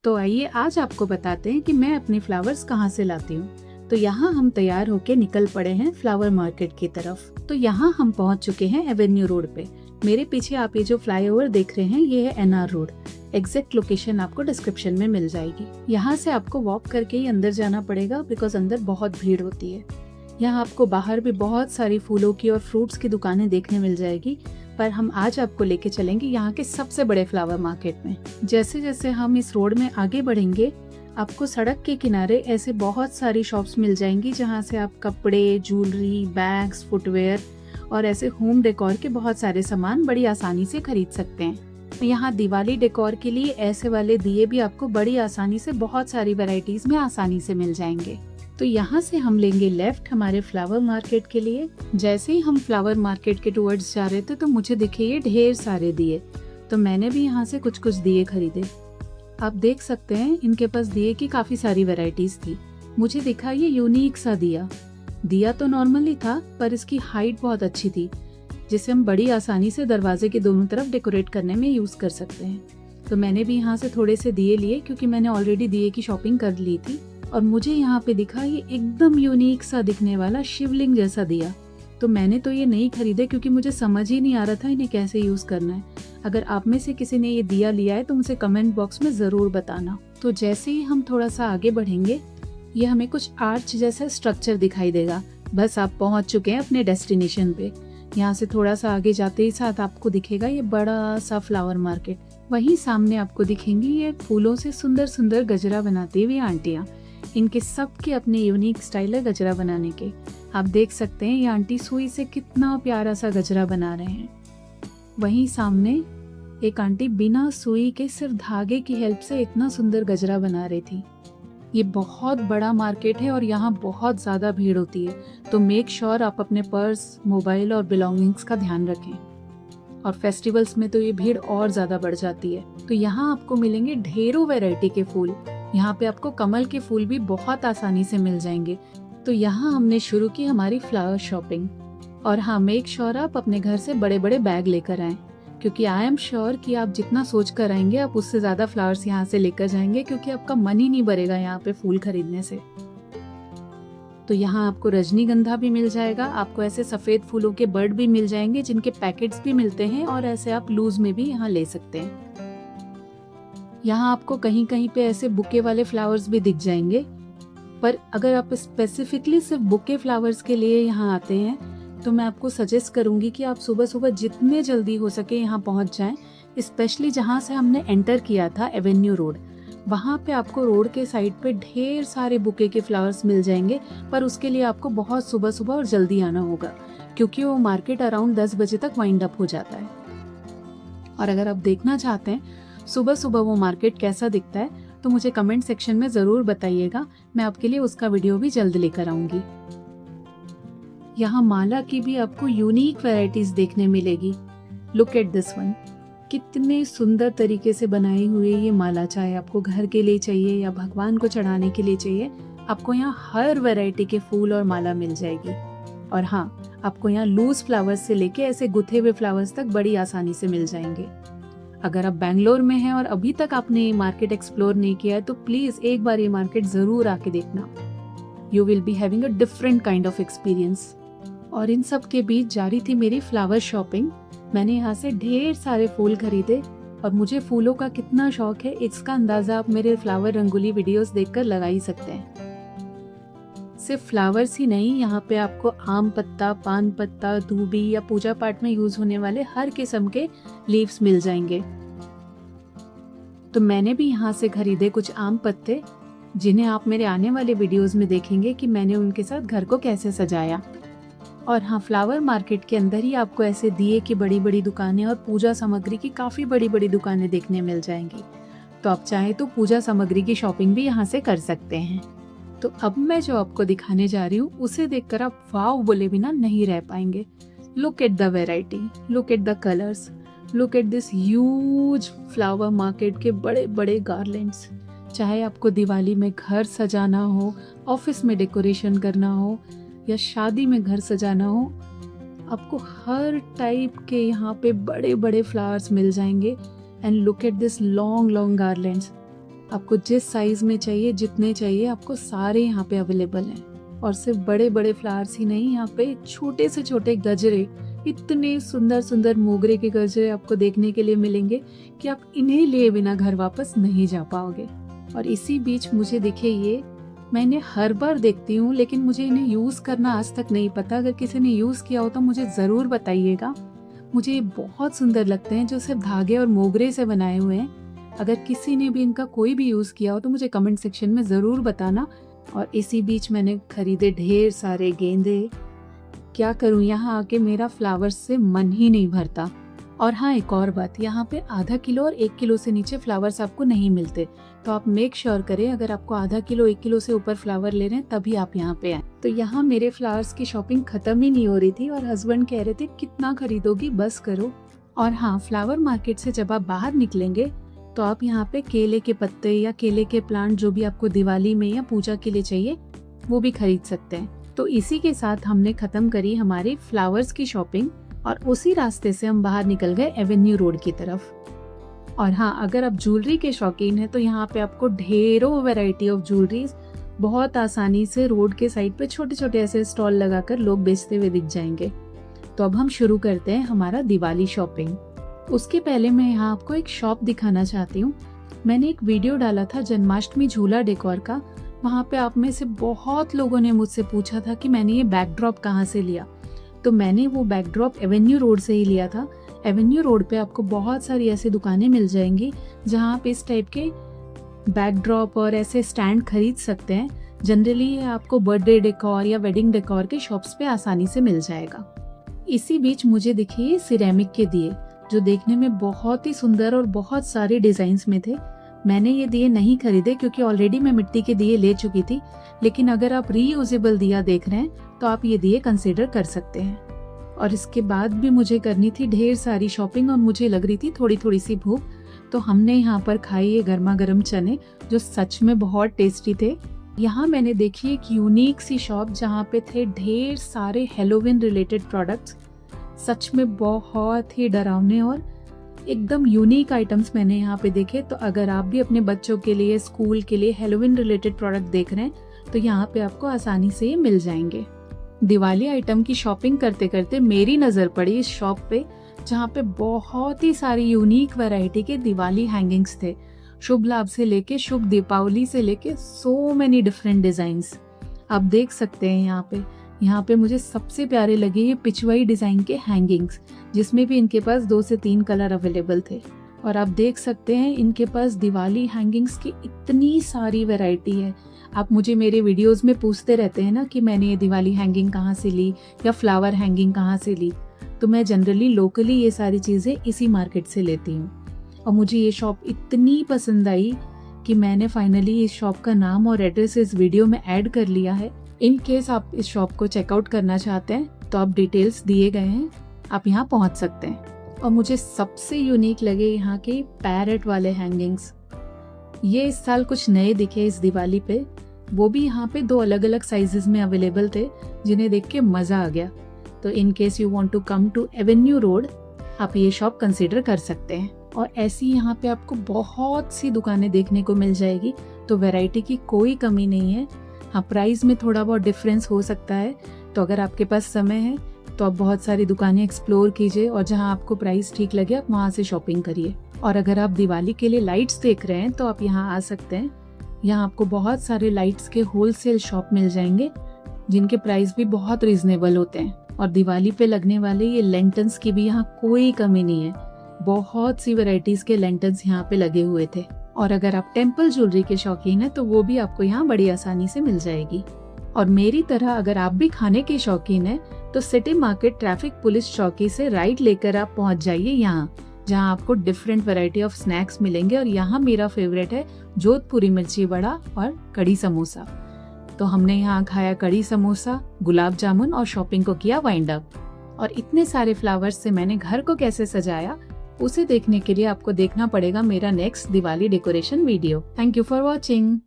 तो आइए आज आपको बताते हैं कि मैं अपने फ्लावर्स कहाँ से लाती हूँ। तो यहाँ हम तैयार होके निकल पड़े हैं फ्लावर मार्केट की तरफ। तो यहाँ हम पहुँच चुके हैं एवेन्यू रोड पे। मेरे पीछे आप ये जो फ्लाईओवर देख रहे हैं ये है एनआर रोड। एग्जैक्ट लोकेशन आपको डिस्क्रिप्शन में मिल जाएगी। यहाँ से आपको वॉक करके ही अंदर जाना पड़ेगा बिकॉज अंदर बहुत भीड़ होती है। यहाँ आपको बाहर भी बहुत सारी फूलों की और फ्रूट्स की दुकानें देखने मिल जाएगी, पर हम आज आपको लेके चलेंगे यहाँ के सबसे बड़े फ्लावर मार्केट में। जैसे जैसे हम इस रोड में आगे बढ़ेंगे आपको सड़क के किनारे ऐसे बहुत सारी शॉप्स मिल जाएंगी जहाँ से आप कपड़े, ज्वेलरी, बैग्स, फुटवेयर और ऐसे होम डेकोर के बहुत सारे सामान बड़ी आसानी से खरीद सकते हैं। यहाँ दिवाली डेकोर के लिए ऐसे वाले दिए भी आपको बड़ी आसानी से बहुत सारी वैरायटीज में आसानी से मिल जाएंगे। तो यहाँ से हम लेंगे लेफ्ट हमारे फ्लावर मार्केट के लिए। जैसे ही हम फ्लावर मार्केट के टुवर्ड्स जा रहे थे तो मुझे दिखे ये ढेर सारे दिए, तो मैंने भी यहाँ से कुछ कुछ दिए खरीदे। आप देख सकते हैं इनके पास दिए की काफी सारी वैरायटीज थी। मुझे दिखा ये यूनिक सा दिया तो नॉर्मल ही था, पर इसकी हाइट बहुत अच्छी थी जिसे हम बड़ी आसानी से दरवाजे के दोनों तरफ डेकोरेट करने में यूज कर सकते हैं। तो मैंने भी यहाँ से थोड़े से दिए लिए क्योंकि मैंने ऑलरेडी दिए की शॉपिंग कर ली थी। और मुझे यहाँ पे दिखा ये एकदम यूनिक सा दिखने वाला शिवलिंग जैसा दिया। तो मैंने तो ये नहीं खरीदे क्योंकि मुझे समझ ही नहीं आ रहा था इन्हें कैसे यूज करना है। अगर आप में से किसी ने ये दिया लिया है तो मुझे कमेंट बॉक्स में जरूर बताना। तो जैसे ही हम थोड़ा सा आगे बढ़ेंगे ये हमें कुछ आर्च जैसा स्ट्रक्चर दिखाई देगा। बस आप पहुंच चुके हैं अपने डेस्टिनेशन पे। यहाँ से थोड़ा सा आगे जाते ही साथ आपको दिखेगा ये बड़ा सा फ्लावर मार्केट। वहीं सामने आपको दिखेंगी ये फूलों से सुंदर सुंदर गजरा बनाती हुई आंटियाँ। इनके सबके अपने यूनिक स्टाइल है गजरा बनाने के। आप देख सकते हैं ये आंटी सुई से कितना प्यारा सा गजरा बना रहे हैं। वहीं सामने एक आंटी बिना सुई के सिर्फ धागे की हेल्प से इतना सुंदर गजरा बना रही थी। ये बहुत बड़ा मार्केट है और यहाँ बहुत ज़्यादा भीड़ होती है, तो मेक श्योर आप अपने पर्स, मोबाइल और बिलोंगिंग्स का ध्यान रखें। और फेस्टिवल्स में तो ये भीड़ और ज़्यादा बढ़ जाती है। तो यहाँ आपको मिलेंगे ढेरों वैरायटी के फूल। यहाँ पे आपको कमल के फूल भी बहुत आसानी से मिल जाएंगे। तो यहाँ हमने शुरू की हमारी फ्लावर शॉपिंग। और हाँ, मेक श्योर आप अपने घर से बड़े बड़े बैग लेकर आएं, क्योंकि आई एम श्योर कि आप जितना सोच कर आएंगे आप उससे ज्यादा फ्लावर्स यहाँ से लेकर जाएंगे, क्योंकि आपका मन ही नहीं भरेगा यहाँ पे फूल खरीदने से। तो यहाँ आपको रजनीगंधा भी मिल जाएगा, आपको ऐसे सफेद फूलों के बर्ड भी मिल जाएंगे जिनके पैकेट्स भी मिलते हैं और ऐसे आप लूज में भी यहाँ ले सकते हैं। यहाँ आपको कहीं कहीं पे ऐसे बुके वाले फ्लावर्स भी दिख जाएंगे, पर अगर आप स्पेसिफिकली सिर्फ बुके फ्लावर्स के लिए यहाँ आते हैं तो मैं आपको सजेस्ट करूंगी कि आप सुबह सुबह जितने जल्दी हो सके यहाँ पहुँच जाएं। स्पेशली जहाँ से हमने एंटर किया था एवेन्यू रोड, वहाँ पे आपको रोड के साइड पे ढेर सारे बुके के फ्लावर्स मिल जाएंगे, पर उसके लिए आपको बहुत सुबह सुबह और जल्दी आना होगा क्योंकि वो मार्केट अराउंड 10 बजे तक वाइंड अप हो जाता है। और अगर आप देखना चाहते हैं सुबह सुबह वो मार्केट कैसा दिखता है तो मुझे कमेंट सेक्शन में ज़रूर बताइएगा, मैं आपके लिए उसका वीडियो भी जल्द लेकर आऊँगी। यहाँ माला की भी आपको यूनिक वैरायटीज देखने मिलेगी। लुक एट दिस वन, कितने सुंदर तरीके से बनाई हुई ये माला, चाहे आपको घर के लिए चाहिए या भगवान को चढ़ाने के लिए चाहिए, आपको यहाँ हर वैरायटी के फूल और माला मिल जाएगी। और हाँ, आपको यहाँ लूज फ्लावर्स से लेके ऐसे गुथे हुए फ्लावर्स तक बड़ी आसानी से मिल जाएंगे। अगर आप बैंगलोर में हैं और अभी तक आपने ये मार्केट एक्सप्लोर नहीं किया है तो प्लीज एक बार ये मार्केट जरूर आके देखना। You will be having a different kind of experience. और इन सब के बीच जारी थी मेरी फ्लावर शॉपिंग। मैंने यहाँ से ढेर सारे फूल खरीदे और मुझे फूलों का कितना शौक है इसका अंदाजा आप मेरे फ्लावर रंगोली वीडियोस देखकर लगा ही सकते हैं। सिर्फ फ्लावर्स ही नहीं, यहाँ पे आपको आम पत्ता, पान पत्ता, दूबी या पूजा पाठ में यूज होने वाले हर किस्म के लीव्स मिल जाएंगे। तो मैंने भी यहाँ से खरीदे कुछ आम पत्ते, जिन्हें आप मेरे आने वाले वीडियोस में देखेंगे कि मैंने उनके साथ घर को कैसे सजाया। और हाँ, फ्लावर मार्केट के अंदर ही आपको ऐसे दिए की बड़ी बड़ी दुकानें और पूजा सामग्री की काफी बड़ी बड़ी दुकानें देखने मिल जाएंगी। तो आप चाहे तो पूजा सामग्री की शॉपिंग भी यहाँ से कर सकते हैं। तो अब मैं जो आपको दिखाने जा रही हूँ उसे देखकर आप वाव बोले बिना नहीं रह पाएंगे। Look at the variety, look at the colours, look at this huge flower market के बड़े बड़े गार्लैंड्स। चाहे आपको दिवाली में घर सजाना हो, ऑफिस में डेकोरेशन करना हो या शादी में घर सजाना हो, आपको हर टाइप के यहाँ पे बड़े बड़े फ्लावर्स मिल जाएंगे। And look at this long long garlands. आपको जिस साइज में चाहिए, जितने चाहिए, आपको सारे यहाँ पे अवेलेबल हैं। और सिर्फ बड़े बड़े फ्लावर्स ही नहीं, यहाँ पे छोटे से छोटे गजरे, इतने सुंदर सुंदर मोगरे के गजरे आपको देखने के लिए मिलेंगे कि आप इन्हें लिए बिना घर वापस नहीं जा पाओगे। और इसी बीच मुझे दिखे ये, मैं इन्हें हर बार देखती हूँ लेकिन मुझे इन्हें यूज करना आज तक नहीं पता। अगर किसी ने यूज किया हो तो मुझे जरूर बताइएगा। मुझे ये बहुत सुंदर लगते हैं, जो सिर्फ धागे और मोगरे से बनाए हुए हैं। अगर किसी ने भी इनका कोई भी यूज किया हो तो मुझे कमेंट सेक्शन में जरूर बताना। और इसी बीच मैंने खरीदे ढेर सारे गेंदे। क्या करूं, यहाँ आके मेरा फ्लावर्स से मन ही नहीं भरता। और हाँ, एक और बात, यहाँ पे आधा किलो और 1 किलो से नीचे फ्लावर्स आपको नहीं मिलते, तो आप मेक श्योर करें अगर आपको आधा किलो 1 किलो से ऊपर फ्लावर ले रहे हैं तभी आप यहाँ पे आए। तो यहाँ मेरे फ्लावर्स की शॉपिंग खत्म ही नहीं हो रही थी और हस्बैंड कह रहे थे कितना खरीदोगी, बस करो। और हाँ, फ्लावर मार्केट से जब आप बाहर निकलेंगे तो आप यहाँ पे केले के पत्ते या केले के प्लांट जो भी आपको दिवाली में या पूजा के लिए चाहिए वो भी खरीद सकते हैं। तो इसी के साथ हमने खत्म करी हमारी फ्लावर्स की शॉपिंग और उसी रास्ते से हम बाहर निकल गए एवेन्यू रोड की तरफ। और हाँ, अगर आप ज्वेलरी के शौकीन हैं तो यहाँ पे आपको ढेरों वैरायटी ऑफ ज्वेलरीज बहुत आसानी से रोड के साइड पे छोटे छोटे ऐसे स्टॉल लगाकर लोग बेचते हुए दिख जाएंगे। तो अब हम शुरू करते हैं हमारा दिवाली शॉपिंग। उसके पहले मैं यहाँ आपको एक शॉप दिखाना चाहती हूँ। मैंने एक वीडियो डाला था जन्माष्टमी झूला डेकोर का। वहाँ पे आप में से बहुत लोगों ने मुझसे पूछा था कि मैंने ये बैकड्रॉप कहाँ से लिया। तो मैंने वो बैकड्रॉप एवेन्यू रोड से ही लिया था। एवेन्यू रोड पे आपको बहुत सारी ऐसी दुकानें मिल जाएंगी जहाँ आप इस टाइप के बैकड्रॉप और ऐसे स्टैंड खरीद सकते हैं। जनरली ये आपको बर्थडे डेकोर या वेडिंग डेकोर के शॉप्स पे आसानी से मिल जाएगा। इसी बीच मुझे दिखे सिरेमिक के दिए जो देखने में बहुत ही सुंदर और बहुत सारे डिजाइन्स में थे। मैंने ये दिए नहीं खरीदे क्योंकि ऑलरेडी मैं मिट्टी के दिए ले चुकी थी, लेकिन अगर आप रीयूजेबल दिया देख रहे हैं तो आप ये दिए कंसीडर कर सकते हैं। और इसके बाद भी मुझे करनी थी ढेर सारी शॉपिंग और मुझे लग रही थी थोड़ी थोड़ी सी भूख, तो हमने यहाँ पर खाए ये गर्मा गर्म चने जो सच में बहुत टेस्टी थे। यहाँ मैंने देखी एक यूनिक सी शॉप जहाँ पे थे ढेर सारे हैलोवीन रिलेटेड प्रोडक्ट्स। सच में बहुत ही डरावने और एकदम यूनिक आइटम्स मैंने यहाँ पे देखे। तो अगर आप भी अपने बच्चों के लिए, स्कूल के लिए हैलोवीन रिलेटेड प्रोडक्ट देख रहे हैं तो यहाँ पे आपको आसानी से ये मिल जाएंगे। दिवाली आइटम की शॉपिंग करते करते मेरी नज़र पड़ी इस शॉप पे जहाँ पे बहुत ही सारी यूनिक वैरायटी के दिवाली हैंगिंग्स थे। शुभ लाभ से लेके शुभ दीपावली से लेके सो मेनी डिफरेंट डिजाइन्स आप देख सकते हैं यहाँ पे मुझे सबसे प्यारे लगे ये पिचवाई डिजाइन के हैंगिंग्स, जिसमें भी इनके पास 2 से 3 कलर अवेलेबल थे। और आप देख सकते हैं इनके पास दिवाली हैंगिंग्स की इतनी सारी वैरायटी है। आप मुझे मेरे वीडियोस में पूछते रहते हैं ना कि मैंने ये दिवाली हैंगिंग कहाँ से ली या फ्लावर हैंगिंग कहाँ से ली, तो मैं जनरली लोकली ये सारी चीज़ें इसी मार्केट से लेती हूँ। और मुझे ये शॉप इतनी पसंद आई कि मैंने फाइनली इस शॉप का नाम और एड्रेस इस वीडियो में ऐड कर लिया है। इन केस आप इस शॉप को चेकआउट करना चाहते हैं तो आप डिटेल्स दिए गए हैं, आप यहाँ पहुँच सकते हैं। और मुझे सबसे यूनिक लगे यहाँ के पैरेट वाले हैंगिंग्स। ये इस साल कुछ नए दिखे इस दिवाली पे, वो भी यहाँ पे 2 अलग अलग साइजेस में अवेलेबल थे जिन्हें देख के मज़ा आ गया। तो in case you want to come to avenue road, आप ये शॉप कंसीडर कर सकते हैं। और ऐसी यहाँ पे आपको बहुत सी दुकानें देखने को मिल जाएगी, तो वैरायटी की कोई कमी नहीं है। हाँ, प्राइस में थोड़ा बहुत डिफरेंस हो सकता है, तो अगर आपके पास समय है तो आप बहुत सारी दुकानें एक्सप्लोर कीजिए और जहाँ आपको प्राइस ठीक लगे आप वहाँ से शॉपिंग करिए। और अगर आप दिवाली के लिए लाइट्स देख रहे हैं तो आप यहाँ आ सकते हैं। यहाँ आपको बहुत सारे लाइट्स के होलसेल शॉप मिल जाएंगे जिनके प्राइस भी बहुत रीजनेबल होते हैं। और दिवाली पे लगने वाले ये लेंटन्स की भी यहाँ कोई कमी नहीं है, बहुत सी वैरायटीज के लेंटन्स यहाँ पे लगे हुए थे। और अगर आप टेम्पल ज्वेलरी के शौकीन हैं तो वो भी आपको यहाँ बड़ी आसानी से मिल जाएगी। और मेरी तरह अगर आप भी खाने के शौकीन हैं तो सिटी मार्केट ट्रैफिक पुलिस चौकी से राइट लेकर आप पहुँच जाइए यहाँ, जहाँ आपको डिफरेंट वैरायटी ऑफ स्नैक्स मिलेंगे। और यहाँ मेरा फेवरेट है जोधपुरी मिर्ची वड़ा और कड़ी समोसा। तो हमने यहाँ खाया कड़ी समोसा, गुलाब जामुन और शॉपिंग को किया वाइंड अप। और इतने सारे फ्लावर्स से मैंने घर को कैसे सजाया उसे देखने के लिए आपको देखना पड़ेगा मेरा next Diwali decoration video. Thank you for watching.